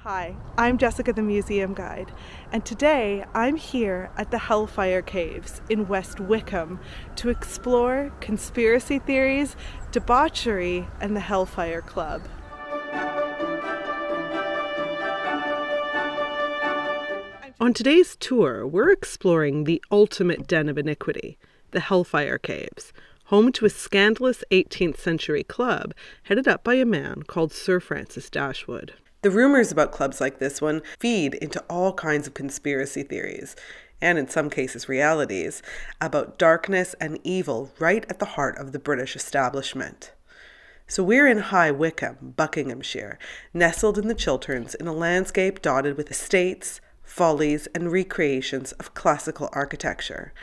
Hi, I'm Jessica the Museum Guide, and today I'm here at the Hellfire Caves in West Wickham to explore conspiracy theories, debauchery, and the Hellfire Club. On today's tour, we're exploring the ultimate den of iniquity, the Hellfire Caves, home to a scandalous 18th century club headed up by a man called Sir Francis Dashwood. The rumors about clubs like this one feed into all kinds of conspiracy theories, and in some cases realities, about darkness and evil right at the heart of the British establishment. So we're in High Wycombe, Buckinghamshire, nestled in the Chilterns in a landscape dotted with estates, follies, and recreations of classical architecture.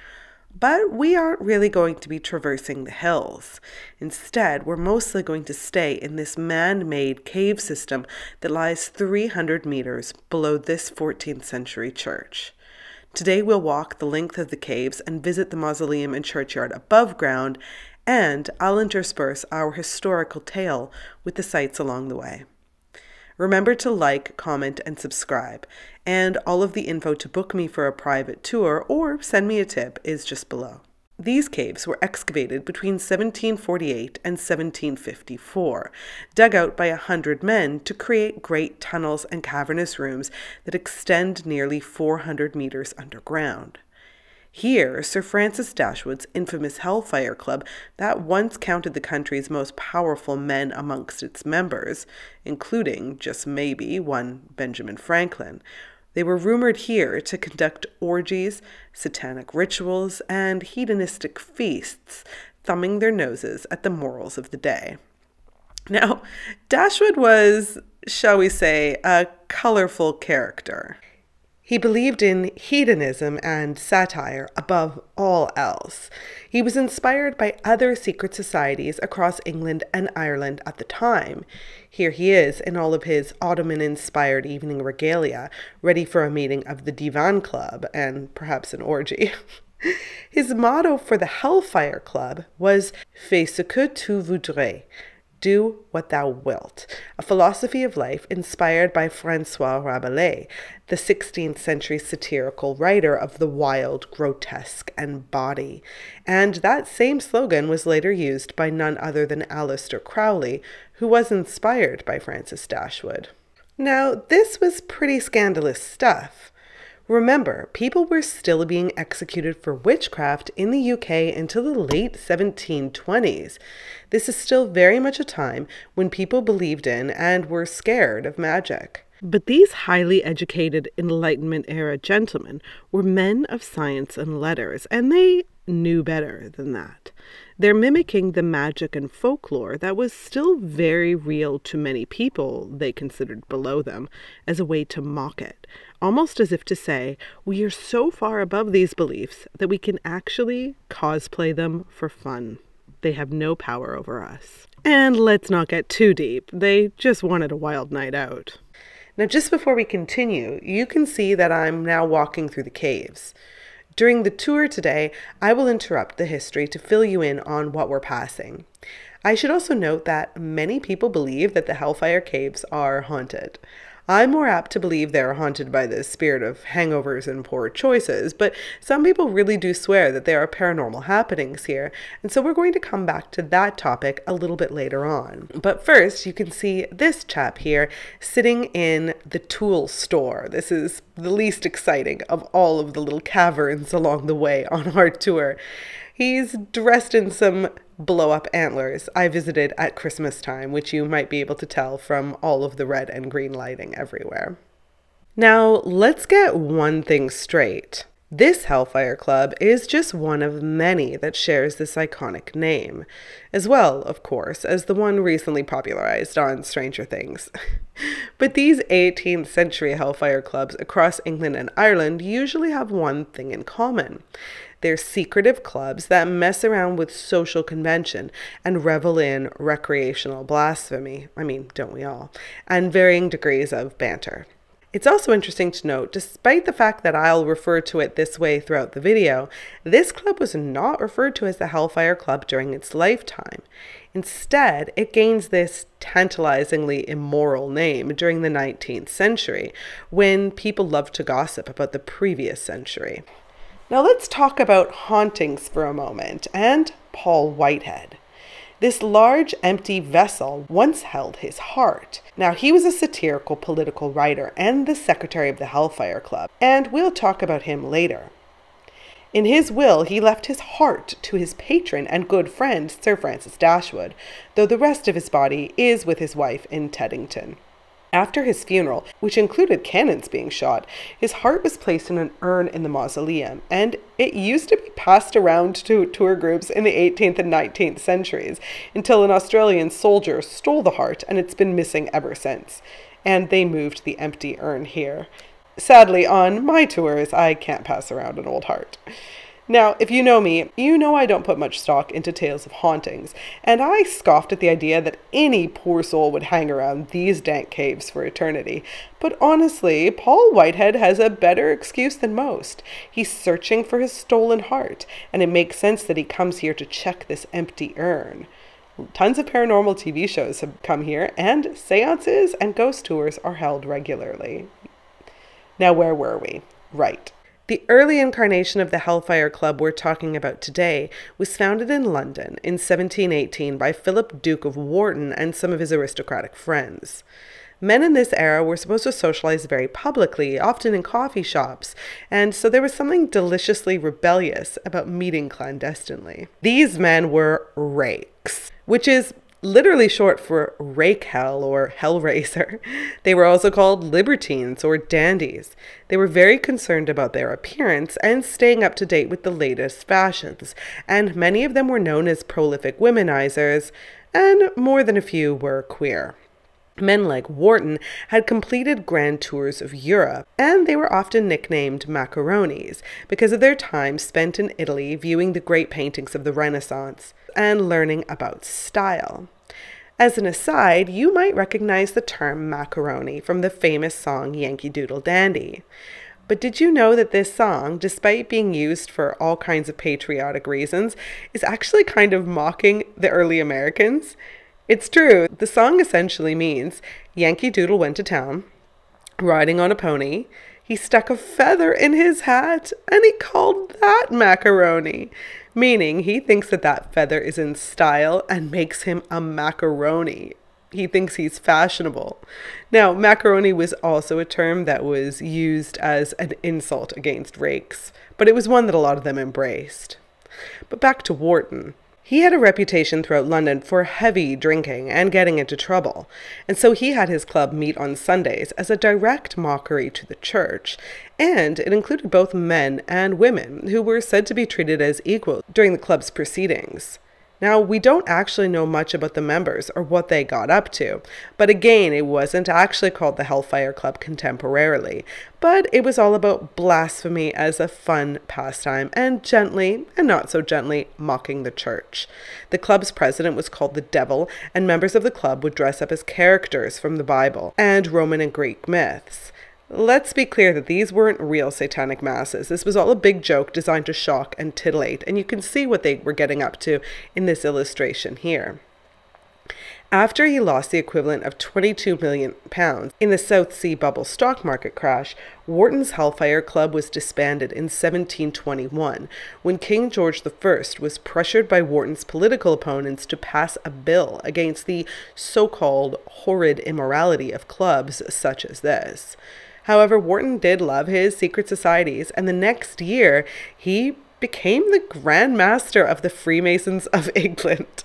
But we aren't really going to be traversing the hills. Instead, we're mostly going to stay in this man-made cave system that lies 300 meters below this 14th century church. Today we'll walk the length of the caves and visit the mausoleum and churchyard above ground, and I'll intersperse our historical tale with the sights along the way. Remember to like, comment, and subscribe. And all of the info to book me for a private tour or send me a tip is just below. These caves were excavated between 1748 and 1754, dug out by 100 men to create great tunnels and cavernous rooms that extend nearly 400 meters underground. Here, Sir Francis Dashwood's infamous Hellfire Club that once counted the country's most powerful men amongst its members, including, just maybe, one Benjamin Franklin. They were rumored here to conduct orgies, satanic rituals, and hedonistic feasts, thumbing their noses at the morals of the day. Now, Dashwood was, shall we say, a colorful character. He believed in hedonism and satire above all else. He was inspired by other secret societies across England and Ireland at the time. Here he is in all of his Ottoman-inspired evening regalia, ready for a meeting of the Divan Club and perhaps an orgy. His motto for the Hellfire Club was "Fais ce que tu voudrais." Do what thou wilt, a philosophy of life inspired by François Rabelais, the 16th century satirical writer of the wild, grotesque, and bawdy. And that same slogan was later used by none other than Aleister Crowley, who was inspired by Francis Dashwood. Now, this was pretty scandalous stuff. Remember, people were still being executed for witchcraft in the UK until the late 1720s. This is still very much a time when people believed in and were scared of magic. But these highly educated Enlightenment-era gentlemen were men of science and letters, and they knew better than that. They're mimicking the magic and folklore that was still very real to many people they considered below them as a way to mock it, almost as if to say, we are so far above these beliefs that we can actually cosplay them for fun. They have no power over us. And let's not get too deep. They just wanted a wild night out. Now, just before we continue, you can see that I'm now walking through the caves. During the tour today, I will interrupt the history to fill you in on what we're passing. I should also note that many people believe that the Hellfire Caves are haunted. I'm more apt to believe they're haunted by the spirit of hangovers and poor choices, but some people really do swear that there are paranormal happenings here, and so we're going to come back to that topic a little bit later on. But first, you can see this chap here sitting in the tool store. This is the least exciting of all of the little caverns along the way on our tour. He's dressed in some blow-up antlers I visited at Christmas time, which you might be able to tell from all of the red and green lighting everywhere. Now, let's get one thing straight. This Hellfire Club is just one of many that shares this iconic name, as well, of course, as the one recently popularized on Stranger Things. But these 18th century Hellfire Clubs across England and Ireland usually have one thing in common. They're secretive clubs that mess around with social convention and revel in recreational blasphemy. I mean, don't we all? And varying degrees of banter. It's also interesting to note, despite the fact that I'll refer to it this way throughout the video, this club was not referred to as the Hellfire Club during its lifetime. Instead, it gains this tantalizingly immoral name during the 19th century, when people loved to gossip about the previous century. Now let's talk about hauntings for a moment, and Paul Whitehead. This large, empty vessel once held his heart. Now, he was a satirical political writer and the secretary of the Hellfire Club, and we'll talk about him later. In his will, he left his heart to his patron and good friend, Sir Francis Dashwood, though the rest of his body is with his wife in Teddington. After his funeral, which included cannons being shot, his heart was placed in an urn in the mausoleum, and it used to be passed around to tour groups in the 18th and 19th centuries, until an Australian soldier stole the heart, and it's been missing ever since. And they moved the empty urn here. Sadly, on my tours, I can't pass around an old heart. Now, if you know me, you know I don't put much stock into tales of hauntings, and I scoffed at the idea that any poor soul would hang around these dank caves for eternity. But honestly, Paul Whitehead has a better excuse than most. He's searching for his stolen heart, and it makes sense that he comes here to check this empty urn. Tons of paranormal TV shows have come here, and seances and ghost tours are held regularly. Now, where were we? Right. The early incarnation of the Hellfire Club we're talking about today was founded in London in 1718 by Philip, Duke of Wharton, and some of his aristocratic friends. Men in this era were supposed to socialize very publicly, often in coffee shops, and so there was something deliciously rebellious about meeting clandestinely. These men were rakes, which is literally short for rake hell or hellraiser. They were also called libertines or dandies. They were very concerned about their appearance and staying up to date with the latest fashions, and many of them were known as prolific womanizers, and more than a few were queer. Men like Wharton had completed grand tours of Europe, and they were often nicknamed Macaronis because of their time spent in Italy viewing the great paintings of the Renaissance and learning about style. As an aside, you might recognize the term macaroni from the famous song Yankee Doodle Dandy. But did you know that this song, despite being used for all kinds of patriotic reasons, is actually kind of mocking the early Americans? It's true. The song essentially means Yankee Doodle went to town, riding on a pony. He stuck a feather in his hat, and he called that macaroni, meaning he thinks that that feather is in style and makes him a macaroni. He thinks he's fashionable. Now, macaroni was also a term that was used as an insult against rakes, but it was one that a lot of them embraced. But back to Wharton. He had a reputation throughout London for heavy drinking and getting into trouble, and so he had his club meet on Sundays as a direct mockery to the church, and it included both men and women who were said to be treated as equal during the club's proceedings. Now, we don't actually know much about the members or what they got up to, but again, it wasn't actually called the Hellfire Club contemporarily, but it was all about blasphemy as a fun pastime and gently, and not so gently, mocking the church. The club's president was called the Devil, and members of the club would dress up as characters from the Bible and Roman and Greek myths. Let's be clear that these weren't real satanic masses. This was all a big joke designed to shock and titillate, and you can see what they were getting up to in this illustration here. After he lost the equivalent of £22 million in the South Sea bubble stock market crash, Wharton's Hellfire Club was disbanded in 1721, when King George I was pressured by Wharton's political opponents to pass a bill against the so-called horrid immorality of clubs such as this. However, Wharton did love his secret societies, and the next year he became the Grand Master of the Freemasons of England.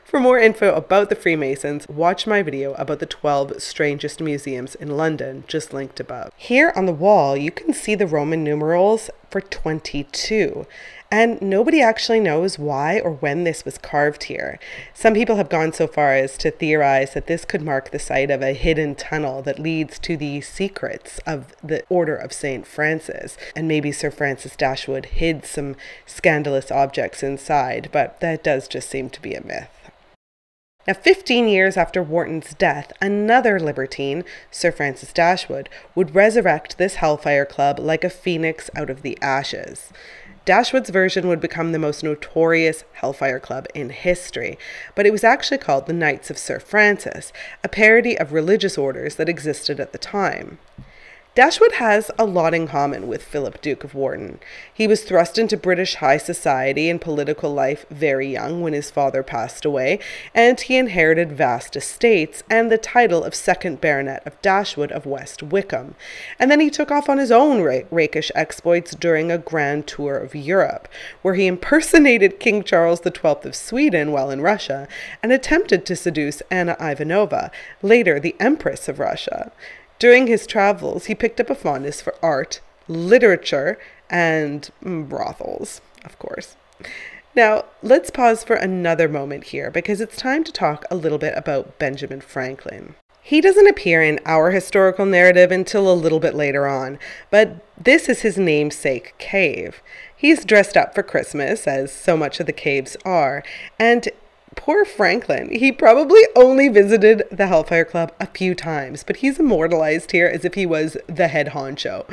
For more info about the Freemasons, watch my video about the 12 strangest museums in London, just linked above. Here on the wall, you can see the Roman numerals for 22. And nobody actually knows why or when this was carved here. Some people have gone so far as to theorize that this could mark the site of a hidden tunnel that leads to the secrets of the Order of St. Francis. And maybe Sir Francis Dashwood hid some scandalous objects inside, but that does just seem to be a myth. Now, 15 years after Wharton's death, another libertine, Sir Francis Dashwood, would resurrect this Hellfire Club like a phoenix out of the ashes. Dashwood's version would become the most notorious Hellfire Club in history, but it was actually called the Knights of Sir Francis, a parody of religious orders that existed at the time. Dashwood has a lot in common with Philip, Duke of Wharton. He was thrust into British high society and political life very young when his father passed away, and he inherited vast estates and the title of second Baronet of Dashwood of West Wickham. And then he took off on his own rakish exploits during a grand tour of Europe, where he impersonated King Charles XII of Sweden while in Russia and attempted to seduce Anna Ivanova, later the Empress of Russia. During his travels, he picked up a fondness for art, literature, and brothels, of course. Now, let's pause for another moment here because it's time to talk a little bit about Benjamin Franklin. He doesn't appear in our historical narrative until a little bit later on, but this is his namesake cave. He's dressed up for Christmas, as so much of the caves are, and poor Franklin, he probably only visited the Hellfire Club a few times, but he's immortalized here as if he was the head honcho.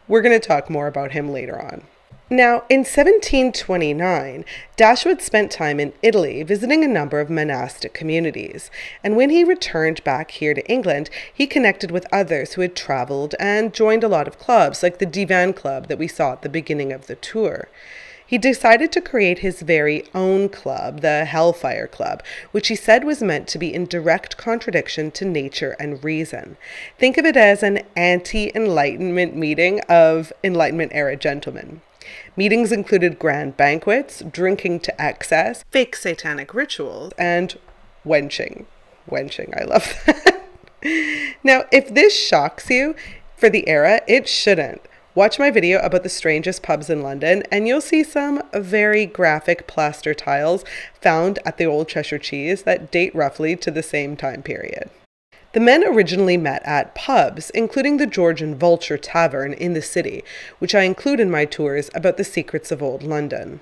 We're going to talk more about him later on. Now, in 1729, Dashwood spent time in Italy visiting a number of monastic communities, and when he returned back here to England, he connected with others who had traveled and joined a lot of clubs, like the Divan Club that we saw at the beginning of the tour. He decided to create his very own club, the Hellfire Club, which he said was meant to be in direct contradiction to nature and reason. Think of it as an anti-Enlightenment meeting of Enlightenment-era gentlemen. Meetings included grand banquets, drinking to excess, fake satanic rituals, and wenching. Wenching, I love that. Now, if this shocks you for the era, it shouldn't. Watch my video about the strangest pubs in London and you'll see some very graphic plaster tiles found at the Old Cheshire Cheese that date roughly to the same time period. The men originally met at pubs, including the George and Vulture Tavern in the city, which I include in my tours about the secrets of old London.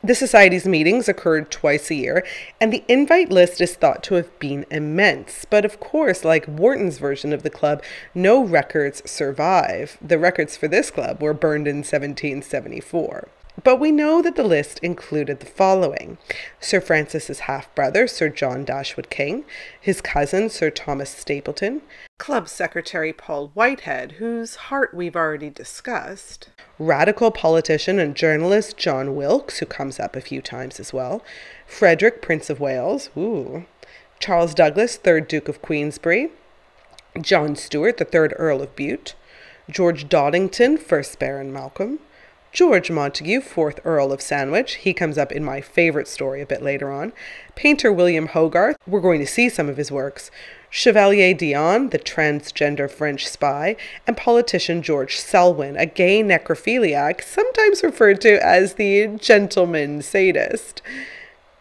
The Society's meetings occurred twice a year, and the invite list is thought to have been immense. But of course, like Wharton's version of the club, no records survive. The records for this club were burned in 1774. But we know that the list included the following: Sir Francis's half-brother, Sir John Dashwood King, his cousin, Sir Thomas Stapleton, Club Secretary Paul Whitehead, whose heart we've already discussed, radical politician and journalist John Wilkes, who comes up a few times as well, Frederick, Prince of Wales, Charles Douglas, 3rd Duke of Queensberry, John Stewart, the 3rd Earl of Bute, George Doddington, 1st Baron Malcolm, George Montague, 4th Earl of Sandwich. He comes up in my favorite story a bit later on. Painter William Hogarth. We're going to see some of his works. Chevalier Dion, the transgender French spy. And politician George Selwyn, a gay necrophiliac, sometimes referred to as the gentleman sadist.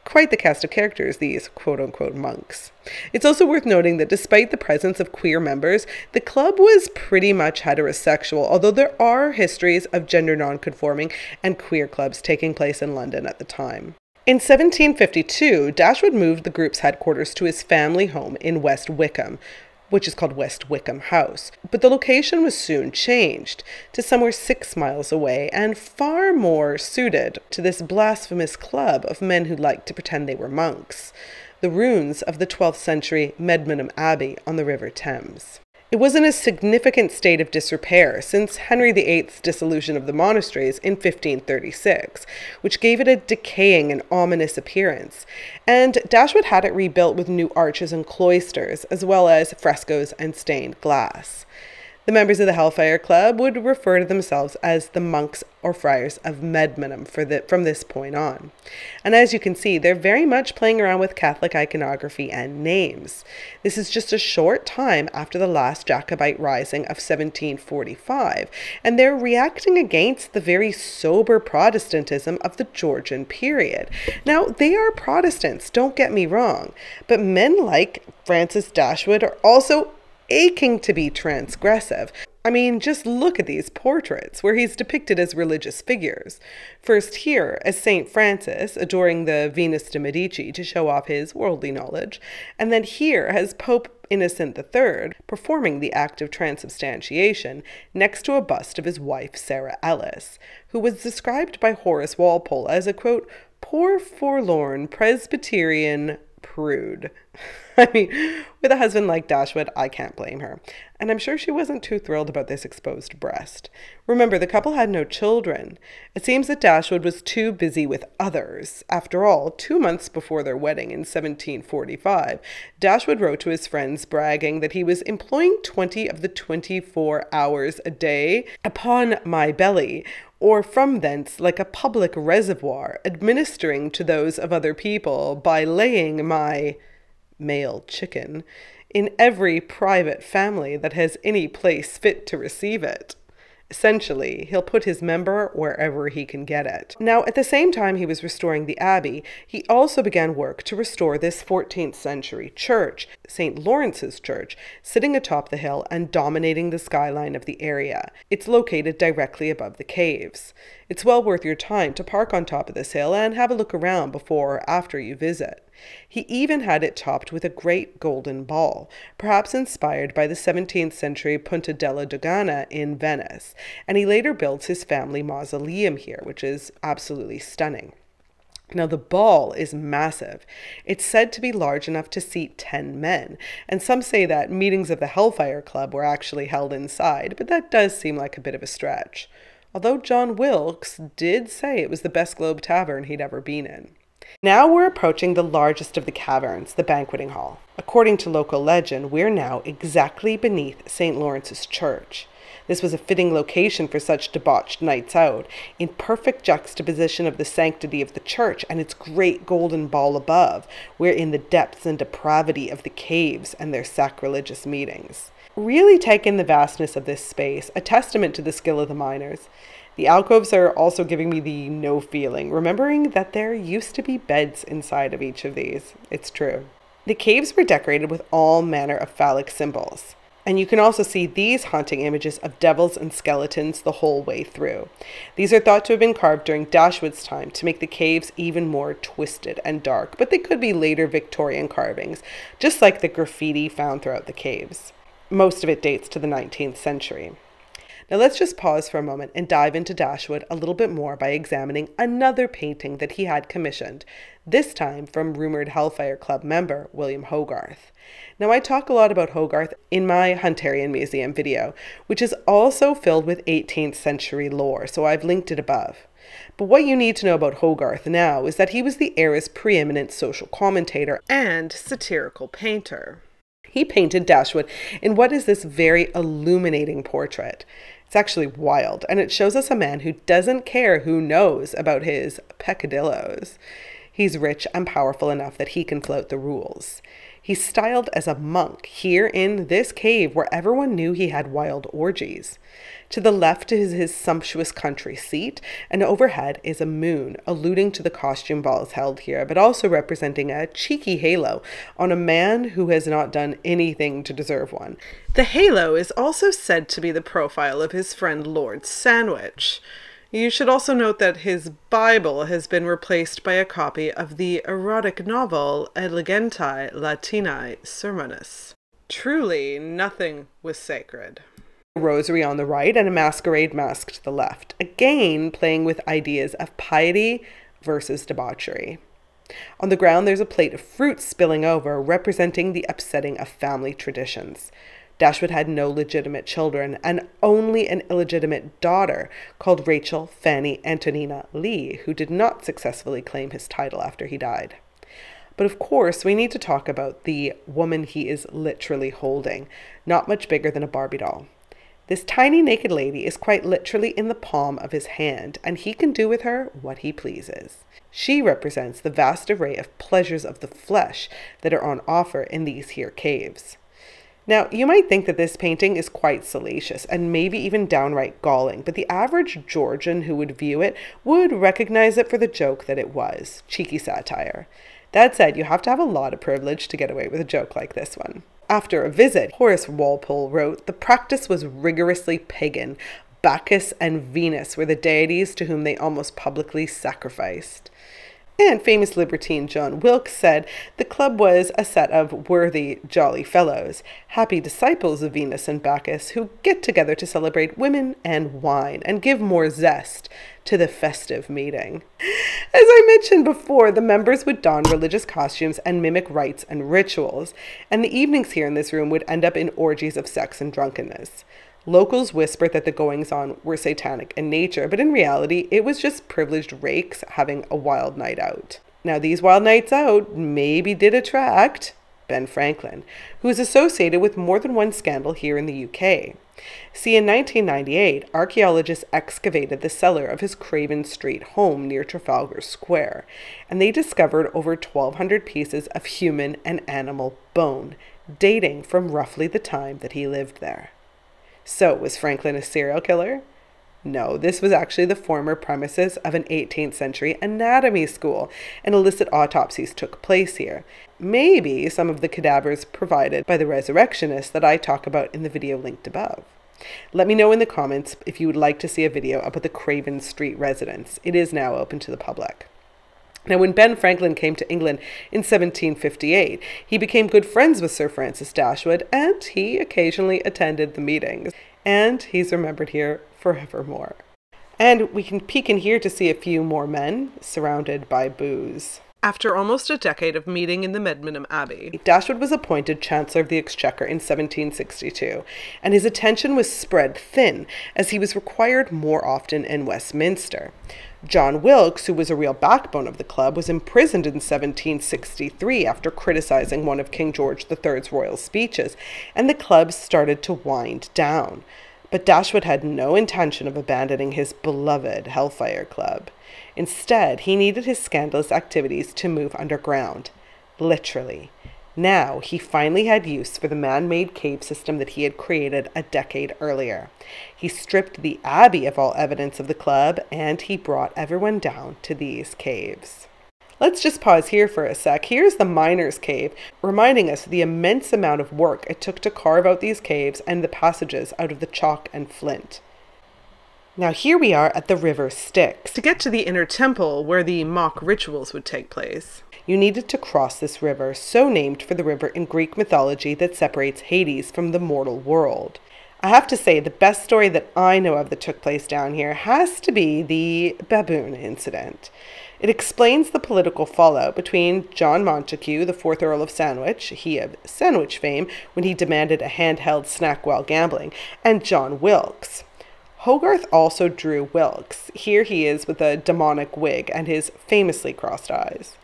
Quite the cast of characters, these quote-unquote monks. It's also worth noting that despite the presence of queer members, the club was pretty much heterosexual, although there are histories of gender non-conforming and queer clubs taking place in London at the time. In 1752, Dashwood moved the group's headquarters to his family home in West Wickham, which is called West Wickham House, but the location was soon changed to somewhere 6 miles away and far more suited to this blasphemous club of men who liked to pretend they were monks, the ruins of the 12th century Medmenham Abbey on the River Thames. It was in a significant state of disrepair since Henry VIII's dissolution of the monasteries in 1536, which gave it a decaying and ominous appearance, and Dashwood had it rebuilt with new arches and cloisters, as well as frescoes and stained glass. The members of the Hellfire Club would refer to themselves as the monks or friars of Medmenham from this point on. And as you can see, they're very much playing around with Catholic iconography and names. This is just a short time after the last Jacobite rising of 1745, and they're reacting against the very sober Protestantism of the Georgian period. Now, they are Protestants, don't get me wrong, but men like Francis Dashwood are also aching to be transgressive. I mean, just look at these portraits where he's depicted as religious figures. First here as St. Francis adoring the Venus de Medici to show off his worldly knowledge, and then here as Pope Innocent III performing the act of transubstantiation next to a bust of his wife Sarah Ellis, who was described by Horace Walpole as a, quote, poor forlorn Presbyterian prude. I mean, with a husband like Dashwood, I can't blame her. And I'm sure she wasn't too thrilled about this exposed breast. Remember, the couple had no children. It seems that Dashwood was too busy with others. After all, 2 months before their wedding in 1745, Dashwood wrote to his friends bragging that he was employing 20 of the 24 hours a day upon my belly, or from thence like a public reservoir, administering to those of other people by laying my male chicken in every private family that has any place fit to receive it. Essentially, he'll put his member wherever he can get it. Now, at the same time he was restoring the abbey, he also began work to restore this 14th century church, St. Lawrence's Church, sitting atop the hill and dominating the skyline of the area. It's located directly above the caves. It's well worth your time to park on top of this hill and have a look around before or after you visit. He even had it topped with a great golden ball, perhaps inspired by the 17th century Punta della Dogana in Venice, and he later built his family mausoleum here, which is absolutely stunning. Now, the ball is massive. It's said to be large enough to seat 10 men, and some say that meetings of the Hellfire Club were actually held inside, but that does seem like a bit of a stretch. Although John Wilkes did say it was the best Globe Tavern he'd ever been in. Now we're approaching the largest of the caverns, the Banqueting Hall. According to local legend, we're now exactly beneath St. Lawrence's Church. This was a fitting location for such debauched nights out, in perfect juxtaposition of the sanctity of the church and its great golden ball above. We're in the depths and depravity of the caves and their sacrilegious meetings. Really take in the vastness of this space, a testament to the skill of the miners. The alcoves are also giving me the no feeling, remembering that there used to be beds inside of each of these. It's true. The caves were decorated with all manner of phallic symbols. And you can also see these haunting images of devils and skeletons the whole way through. These are thought to have been carved during Dashwood's time to make the caves even more twisted and dark, but they could be later Victorian carvings, just like the graffiti found throughout the caves. Most of it dates to the 19th century. Now let's just pause for a moment and dive into Dashwood a little bit more by examining another painting that he had commissioned, this time from rumored Hellfire Club member William Hogarth. Now I talk a lot about Hogarth in my Hunterian Museum video, which is also filled with 18th century lore, so I've linked it above. But what you need to know about Hogarth now is that he was the era's preeminent social commentator and satirical painter. He painted Dashwood in what is this very illuminating portrait. It's actually wild, and it shows us a man who doesn't care who knows about his peccadillos. He's rich and powerful enough that he can float the rules. He's styled as a monk here in this cave where everyone knew he had wild orgies. To the left is his sumptuous country seat, and overhead is a moon, alluding to the costume balls held here, but also representing a cheeky halo on a man who has not done anything to deserve one. The halo is also said to be the profile of his friend Lord Sandwich. You should also note that his Bible has been replaced by a copy of the erotic novel Elegantiae Latinae Sermonis. Truly, nothing was sacred. A rosary on the right and a masquerade mask to the left, again playing with ideas of piety versus debauchery. On the ground there's a plate of fruit spilling over, representing the upsetting of family traditions. Dashwood had no legitimate children and only an illegitimate daughter called Rachel Fanny Antonina Lee, who did not successfully claim his title after he died. But of course, we need to talk about the woman he is literally holding, not much bigger than a Barbie doll. This tiny naked lady is quite literally in the palm of his hand, and he can do with her what he pleases. She represents the vast array of pleasures of the flesh that are on offer in these here caves. Now, you might think that this painting is quite salacious and maybe even downright galling, but the average Georgian who would view it would recognize it for the joke that it was, cheeky satire. That said, you have to have a lot of privilege to get away with a joke like this one. After a visit, Horace Walpole wrote, "The practice was rigorously pagan. Bacchus and Venus were the deities to whom they almost publicly sacrificed." And famous libertine John Wilkes said the club was a set of worthy, jolly fellows, happy disciples of Venus and Bacchus, who get together to celebrate women and wine and give more zest to the festive meeting. As I mentioned before, the members would don religious costumes and mimic rites and rituals, and the evenings here in this room would end up in orgies of sex and drunkenness. Locals whispered that the goings-on were satanic in nature, but in reality, it was just privileged rakes having a wild night out. Now, these wild nights out maybe did attract Ben Franklin, who is associated with more than one scandal here in the UK. See, in 1998, archaeologists excavated the cellar of his Craven Street home near Trafalgar Square, and they discovered over 1,200 pieces of human and animal bone, dating from roughly the time that he lived there. So, was Franklin a serial killer? No, this was actually the former premises of an 18th century anatomy school, and illicit autopsies took place here. Maybe some of the cadavers provided by the resurrectionists that I talk about in the video linked above. Let me know in the comments if you would like to see a video about the Craven Street residence. It is now open to the public. Now, when Ben Franklin came to England in 1758, he became good friends with Sir Francis Dashwood, and he occasionally attended the meetings. And he's remembered here forevermore. And we can peek in here to see a few more men surrounded by booze. After almost a decade of meeting in the Medmenham Abbey, Dashwood was appointed Chancellor of the Exchequer in 1762, and his attention was spread thin as he was required more often in Westminster. John Wilkes, who was a real backbone of the club, was imprisoned in 1763 after criticizing one of King George III's royal speeches, and the club started to wind down. But Dashwood had no intention of abandoning his beloved Hellfire Club. Instead, he needed his scandalous activities to move underground. Literally. Now, he finally had use for the man-made cave system that he had created a decade earlier. He stripped the Abbey of all evidence of the club, and he brought everyone down to these caves. Let's just pause here for a sec. Here's the Miners' Cave, reminding us the immense amount of work it took to carve out these caves and the passages out of the chalk and flint. Now here we are at the river Styx. To get to the inner temple where the mock rituals would take place, you needed to cross this river, so named for the river in Greek mythology that separates Hades from the mortal world. I have to say, the best story that I know of that took place down here has to be the Baboon incident. It explains the political fallout between John Montagu, the 4th Earl of Sandwich, he of sandwich fame, when he demanded a handheld snack while gambling, and John Wilkes. Hogarth also drew Wilkes. Here he is with a demonic wig and his famously crossed eyes.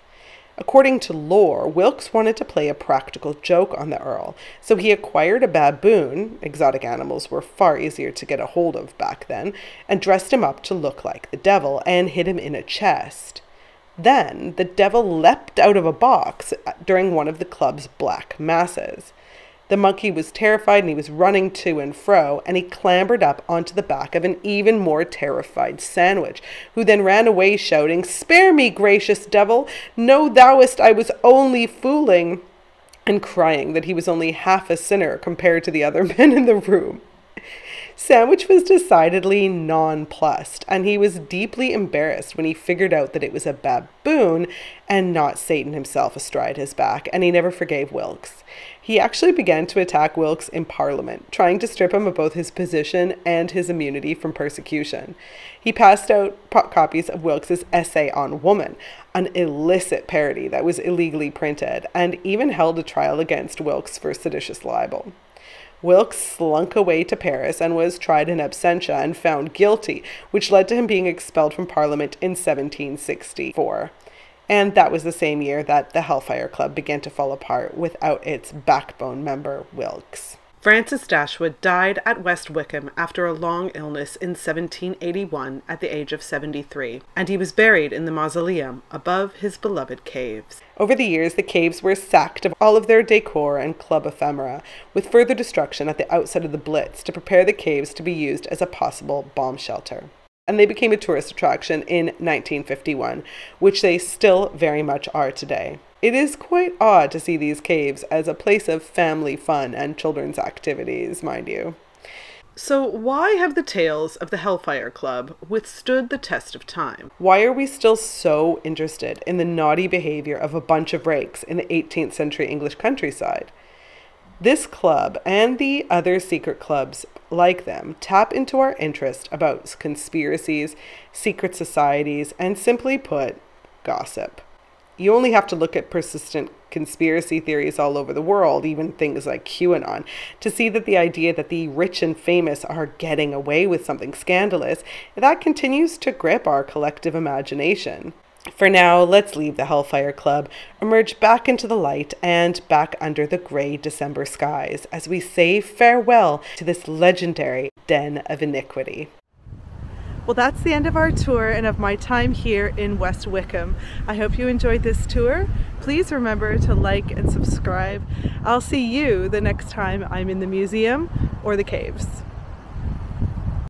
According to lore, Wilkes wanted to play a practical joke on the Earl, so he acquired a baboon — exotic animals were far easier to get a hold of back then — and dressed him up to look like the devil and hid him in a chest. Then the devil leapt out of a box during one of the club's black masses. The monkey was terrified and he was running to and fro, and he clambered up onto the back of an even more terrified Sandwich, who then ran away shouting, "Spare me, gracious devil! Know thou'st I was only fooling," and crying that he was only half a sinner compared to the other men in the room. Sandwich was decidedly nonplussed, and he was deeply embarrassed when he figured out that it was a baboon and not Satan himself astride his back, and he never forgave Wilkes. He actually began to attack Wilkes in Parliament, trying to strip him of both his position and his immunity from persecution. He passed out copies of Wilkes's essay on woman, an illicit parody that was illegally printed, and even held a trial against Wilkes for seditious libel. Wilkes slunk away to Paris and was tried in absentia and found guilty, which led to him being expelled from Parliament in 1764. And that was the same year that the Hellfire Club began to fall apart without its backbone member, Wilkes. Francis Dashwood died at West Wickham after a long illness in 1781 at the age of 73, and he was buried in the mausoleum above his beloved caves. Over the years, the caves were sacked of all of their decor and club ephemera, with further destruction at the outset of the Blitz to prepare the caves to be used as a possible bomb shelter. And they became a tourist attraction in 1951, which they still very much are today. It is quite odd to see these caves as a place of family fun and children's activities, mind you. So why have the tales of the Hellfire Club withstood the test of time? Why are we still so interested in the naughty behavior of a bunch of rakes in the 18th century English countryside? This club and the other secret clubs like them tap into our interest about conspiracies, secret societies, and simply put, gossip. You only have to look at persistent conspiracy theories all over the world, even things like QAnon, to see that the idea that the rich and famous are getting away with something scandalous, that continues to grip our collective imagination. For now, let's leave the Hellfire Club, emerge back into the light and back under the grey December skies as we say farewell to this legendary den of iniquity. Well, that's the end of our tour and of my time here in West Wickham. I hope you enjoyed this tour. Please remember to like and subscribe. I'll see you the next time I'm in the museum or the caves.